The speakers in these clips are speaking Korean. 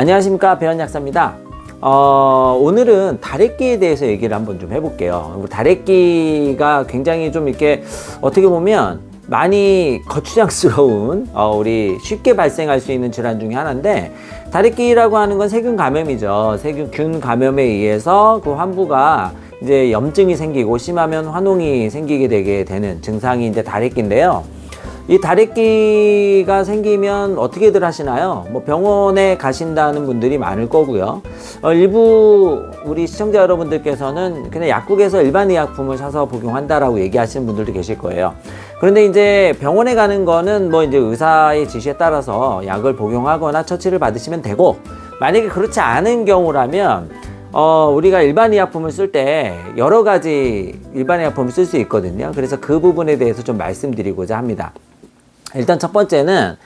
안녕하십니까, 배현약사입니다. 오늘은 다래끼에 대해서 얘기를 한번 좀 해볼게요. 다래끼가 굉장히 좀 이렇게 어떻게 보면 많이 거추장스러운 우리 쉽게 발생할 수 있는 질환 중에 하나인데, 다래끼라고 하는 건 세균 감염이죠. 세균 감염에 의해서 그 환부가 이제 염증이 생기고 심하면 환웅이 생기게 되게 되는 증상이 이제 다래끼인데요. 이 다래끼가 생기면 어떻게들 하시나요? 뭐 병원에 가신다는 분들이 많을 거고요. 일부 우리 시청자 여러분들께서는 그냥 약국에서 일반 의약품을 사서 복용한다라고 얘기하시는 분들도 계실 거예요. 그런데 이제 병원에 가는 거는 뭐 이제 의사의 지시에 따라서 약을 복용하거나 처치를 받으시면 되고, 만약에 그렇지 않은 경우라면 우리가 일반 의약품을 쓸 때 여러 가지 일반 의약품을 쓸 수 있거든요. 그래서 그 부분에 대해서 좀 말씀드리고자 합니다. 일단 첫 번째는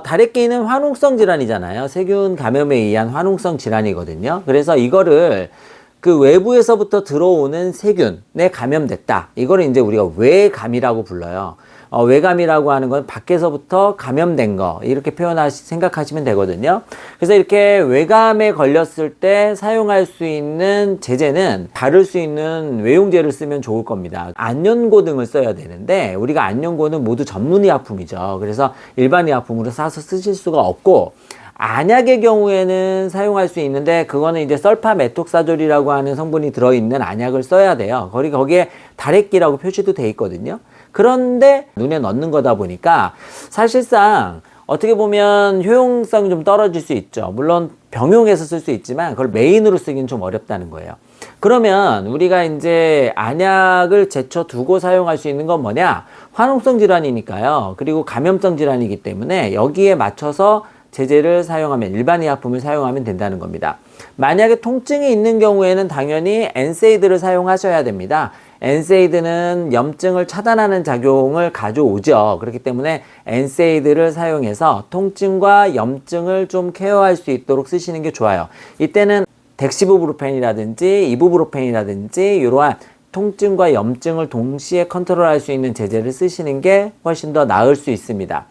다래끼는 화농성 질환이잖아요. 세균 감염에 의한 화농성 질환이거든요. 그래서 이거를 그 외부에서부터 들어오는 세균에 감염됐다, 이거를 이제 우리가 외감이라고 불러요. 외감이라고 하는 건 밖에서부터 감염된 거, 이렇게 생각하시면 되거든요. 그래서 이렇게 외감에 걸렸을 때 사용할 수 있는 제제는 바를 수 있는 외용제를 쓰면 좋을 겁니다. 안연고 등을 써야 되는데, 우리가 안연고는 모두 전문의약품이죠. 그래서 일반 의약품으로 사서 쓰실 수가 없고, 안약의 경우에는 사용할 수 있는데, 그거는 이제 설파메톡사졸이라고 하는 성분이 들어있는 안약을 써야 돼요. 거기에 다래끼라고 표시도 돼 있거든요. 그런데 눈에 넣는 거다 보니까 사실상 어떻게 보면 효용성이 좀 떨어질 수 있죠. 물론 병용해서 쓸 수 있지만 그걸 메인으로 쓰기는 좀 어렵다는 거예요. 그러면 우리가 이제 안약을 제쳐두고 사용할 수 있는 건 뭐냐? 화농성 질환이니까요. 그리고 감염성 질환이기 때문에 여기에 맞춰서 제제를 사용하면, 일반 의약품을 사용하면 된다는 겁니다. 만약에 통증이 있는 경우에는 당연히 엔세이드를 사용하셔야 됩니다. 엔세이드는 염증을 차단하는 작용을 가져오죠. 그렇기 때문에 엔세이드를 사용해서 통증과 염증을 좀 케어할 수 있도록 쓰시는 게 좋아요. 이때는 덱시부브루펜이라든지 이부브로펜이라든지 이러한 통증과 염증을 동시에 컨트롤할 수 있는 제제를 쓰시는 게 훨씬 더 나을 수 있습니다.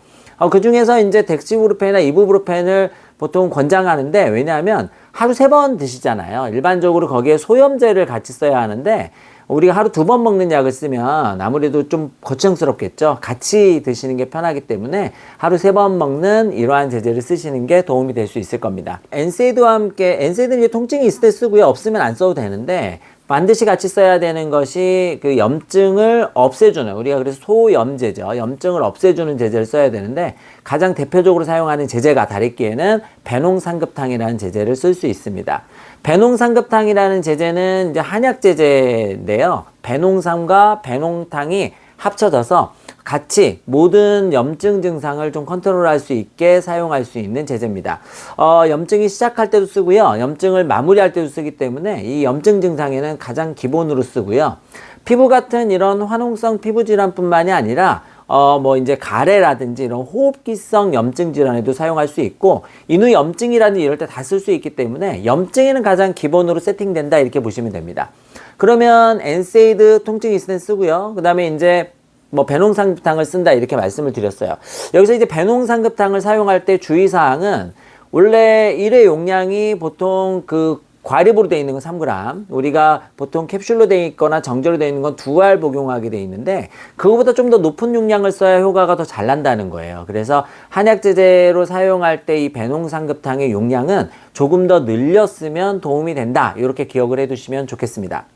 그 중에서 이제 덱시부브루펜이나 이부브로펜을 보통 권장하는데, 왜냐하면 하루 3번 드시잖아요. 일반적으로 거기에 소염제를 같이 써야 하는데, 우리가 하루 2번 먹는 약을 쓰면 아무래도 좀 거추장스럽겠죠. 같이 드시는 게 편하기 때문에 하루 3번 먹는 이러한 제제를 쓰시는 게 도움이 될 수 있을 겁니다. 엔세이드와 함께, 엔세이드는 이제 통증이 있을 때 쓰고요. 없으면 안 써도 되는데, 반드시 같이 써야 되는 것이 그 염증을 없애주는, 우리가 그래서 소염제죠. 염증을 없애주는 제제를 써야 되는데, 가장 대표적으로 사용하는 제제가 다래끼에는 배농상급탕이라는 제제를 쓸 수 있습니다. 배농상급탕이라는 제제는 이제 한약 제제인데요. 배농삼과 배농탕이 합쳐져서 같이 모든 염증 증상을 좀 컨트롤할 수 있게 사용할 수 있는 제제입니다. 염증이 시작할 때도 쓰고요. 염증을 마무리할 때도 쓰기 때문에 이 염증 증상에는 가장 기본으로 쓰고요. 피부 같은 이런 화농성 피부 질환뿐만이 아니라 뭐 이제 가래라든지 이런 호흡기성 염증 질환에도 사용할 수 있고, 인후 염증이라든지 이럴 때 다 쓸 수 있기 때문에 염증에는 가장 기본으로 세팅된다, 이렇게 보시면 됩니다. 그러면 엔세이드 통증이 있을 때 쓰고요. 그 다음에 이제 뭐 배농상급탕을 쓴다, 이렇게 말씀을 드렸어요. 여기서 이제 배농상급탕을 사용할 때 주의사항은, 원래 1회 용량이 보통 그 과립으로 되어 있는 건 3g, 우리가 보통 캡슐로 되어 있거나 정제로 되어 있는 건 2알 복용하게 되어 있는데, 그거보다 좀 더 높은 용량을 써야 효과가 더 잘 난다는 거예요. 그래서 한약제제로 사용할 때 이 배농상급탕의 용량은 조금 더 늘렸으면 도움이 된다, 이렇게 기억을 해 두시면 좋겠습니다.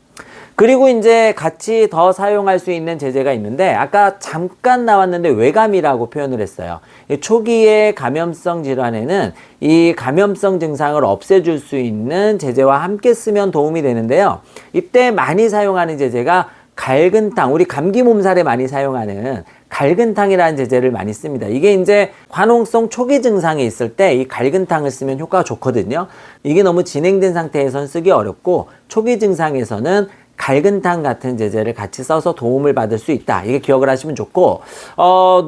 그리고 이제 같이 더 사용할 수 있는 제제가 있는데, 아까 잠깐 나왔는데 외감이라고 표현을 했어요. 초기의 감염성 질환에는 이 감염성 증상을 없애줄 수 있는 제제와 함께 쓰면 도움이 되는데요. 이때 많이 사용하는 제제가 갈근탕, 우리 감기 몸살에 많이 사용하는 갈근탕이라는 제제를 많이 씁니다. 이게 이제 화농성 초기 증상이 있을 때 이 갈근탕을 쓰면 효과가 좋거든요. 이게 너무 진행된 상태에서는 쓰기 어렵고, 초기 증상에서는 갈근탕 같은 제제를 같이 써서 도움을 받을 수 있다, 이게 기억을 하시면 좋고,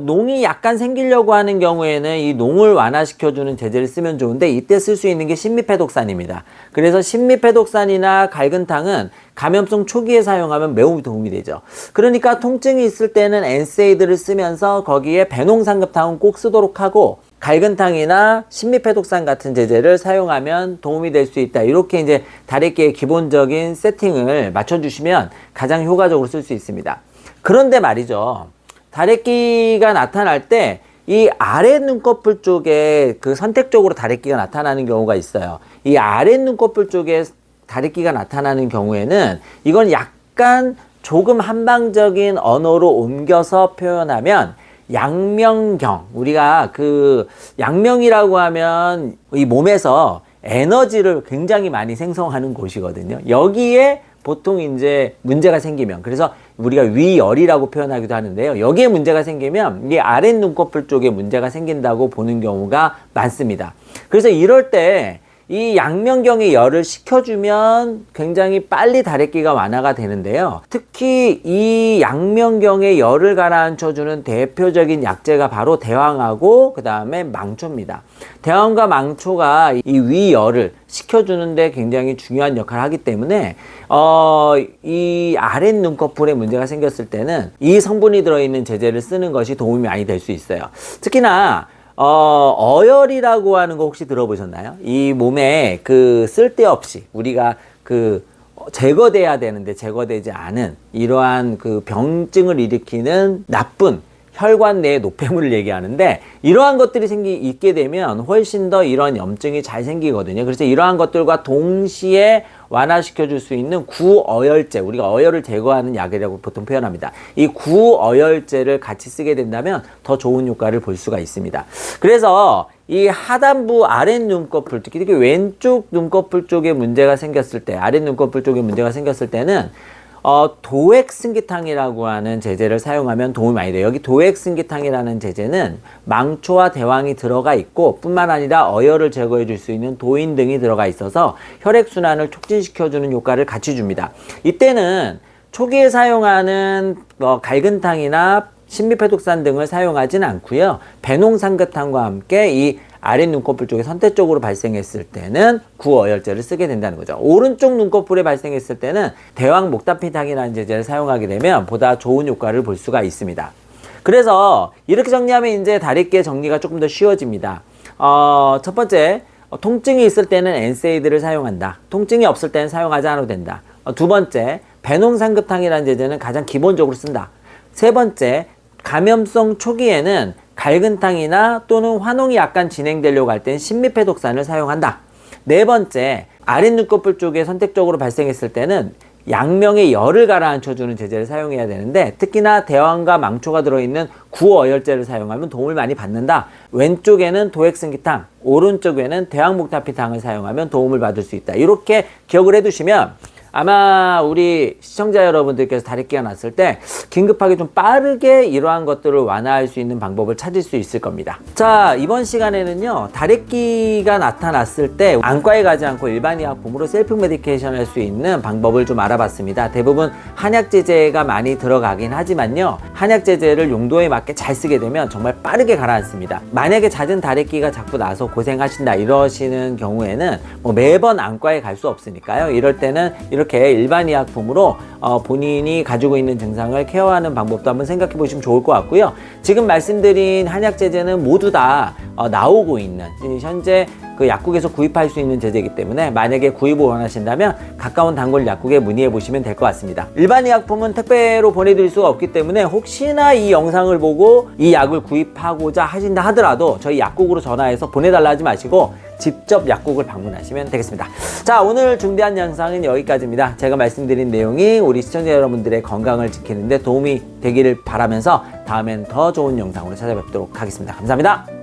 농이 약간 생기려고 하는 경우에는 이 농을 완화시켜주는 제제를 쓰면 좋은데, 이때 쓸 수 있는 게 신미패독산입니다. 그래서 신미패독산이나 갈근탕은 감염성 초기에 사용하면 매우 도움이 되죠. 그러니까 통증이 있을 때는 엔세이드를 쓰면서 거기에 배농상급탕은 꼭 쓰도록 하고, 갈근탕이나 신미패독산 같은 제제를 사용하면 도움이 될 수 있다. 이렇게 이제 다래끼의 기본적인 세팅을 맞춰주시면 가장 효과적으로 쓸 수 있습니다. 그런데 말이죠. 다래끼가 나타날 때 이 아래 눈꺼풀 쪽에 그 선택적으로 다래끼가 나타나는 경우가 있어요. 이 아래 눈꺼풀 쪽에 다래끼가 나타나는 경우에는 이건 약간 조금 한방적인 언어로 옮겨서 표현하면 양명경, 우리가 그 양명이라고 하면 이 몸에서 에너지를 굉장히 많이 생성하는 곳이거든요. 여기에 보통 이제 문제가 생기면, 그래서 우리가 위열이라고 표현하기도 하는데요. 여기에 문제가 생기면 이 아랫 눈꺼풀 쪽에 문제가 생긴다고 보는 경우가 많습니다. 그래서 이럴 때 이 양명경의 열을 식혀주면 굉장히 빨리 다래끼가 완화가 되는데요. 특히 이 양명경의 열을 가라앉혀주는 대표적인 약재가 바로 대왕하고 그 다음에 망초입니다. 대왕과 망초가 이 위열을 식혀주는데 굉장히 중요한 역할을 하기 때문에 이 아랫 눈꺼풀에 문제가 생겼을 때는 이 성분이 들어있는 제제를 쓰는 것이 도움이 많이 될 수 있어요. 특히나 어열이라고 하는 거 혹시 들어보셨나요? 이 몸에 그 쓸데없이 우리가 그 제거돼야 되는데 제거되지 않은 이러한 그 병증을 일으키는 나쁜 혈관 내의 노폐물을 얘기하는데, 이러한 것들이 있게 되면 훨씬 더 이러한 염증이 잘 생기거든요. 그래서 이러한 것들과 동시에 완화시켜 줄 수 있는 구어열제, 우리가 어열을 제거하는 약이라고 보통 표현합니다. 이 구어열제를 같이 쓰게 된다면 더 좋은 효과를 볼 수가 있습니다. 그래서 이 하단부 아랫 눈꺼풀, 특히 왼쪽 눈꺼풀 쪽에 문제가 생겼을 때, 아랫 눈꺼풀 쪽에 문제가 생겼을 때는 도액승기탕이라고 하는 제제를 사용하면 도움이 많이 돼요. 여기 도액승기탕이라는 제제는 망초와 대왕이 들어가 있고 뿐만 아니라 어열을 제거해 줄 수 있는 도인 등이 들어가 있어서 혈액순환을 촉진시켜주는 효과를 같이 줍니다. 이때는 초기에 사용하는 갈근탕이나 신미패독산 등을 사용하지는 않고요. 배농상긋탕과 함께 이 아랫 눈꺼풀 쪽에 선택적으로 발생했을 때는 구어열제를 쓰게 된다는 거죠. 오른쪽 눈꺼풀에 발생했을 때는 대왕 목다피탕이라는 제제를 사용하게 되면 보다 좋은 효과를 볼 수가 있습니다. 그래서 이렇게 정리하면 이제 다래끼의 정리가 조금 더 쉬워집니다. 첫 번째, 통증이 있을 때는 엔세이드를 사용한다. 통증이 없을 때는 사용하지 않아도 된다. 두 번째, 배농상급탕이라는 제제는 가장 기본적으로 쓴다. 세 번째, 감염성 초기에는 갈근탕이나 또는 화농이 약간 진행되려고 할 때는 신미패독산을 사용한다. 네 번째, 아랫 눈꺼풀 쪽에 선택적으로 발생했을 때는 양명의 열을 가라앉혀주는 제제를 사용해야 되는데, 특히나 대왕과 망초가 들어있는 구어열제를 사용하면 도움을 많이 받는다. 왼쪽에는 도액승기탕, 오른쪽에는 대왕목타피탕을 사용하면 도움을 받을 수 있다. 이렇게 기억을 해두시면 아마 우리 시청자 여러분들께서 다래끼가 났을 때 긴급하게 좀 빠르게 이러한 것들을 완화할 수 있는 방법을 찾을 수 있을 겁니다. 자, 이번 시간에는요, 다래끼가 나타났을 때 안과에 가지 않고 일반 의약품으로 셀프 메디케이션 할 수 있는 방법을 좀 알아봤습니다. 대부분 한약 제제가 많이 들어가긴 하지만요, 한약 제제를 용도에 맞게 잘 쓰게 되면 정말 빠르게 가라앉습니다. 만약에 잦은 다래끼가 자꾸 나서 고생하신다 이러시는 경우에는 뭐 매번 안과에 갈 수 없으니까요, 이럴 때는 이렇게 일반 의약품으로 본인이 가지고 있는 증상을 케어하는 방법도 한번 생각해 보시면 좋을 것 같고요. 지금 말씀드린 한약 제제는 모두 다 나오고 있는, 현재 그 약국에서 구입할 수 있는 제제이기 때문에 만약에 구입을 원하신다면 가까운 단골 약국에 문의해 보시면 될 것 같습니다. 일반 의약품은 택배로 보내드릴 수가 없기 때문에 혹시나 이 영상을 보고 이 약을 구입하고자 하신다 하더라도 저희 약국으로 전화해서 보내달라 하지 마시고 직접 약국을 방문하시면 되겠습니다. 자, 오늘 준비한 영상은 여기까지입니다. 제가 말씀드린 내용이 우리 시청자 여러분들의 건강을 지키는 데 도움이 되기를 바라면서 다음엔 더 좋은 영상으로 찾아뵙도록 하겠습니다. 감사합니다.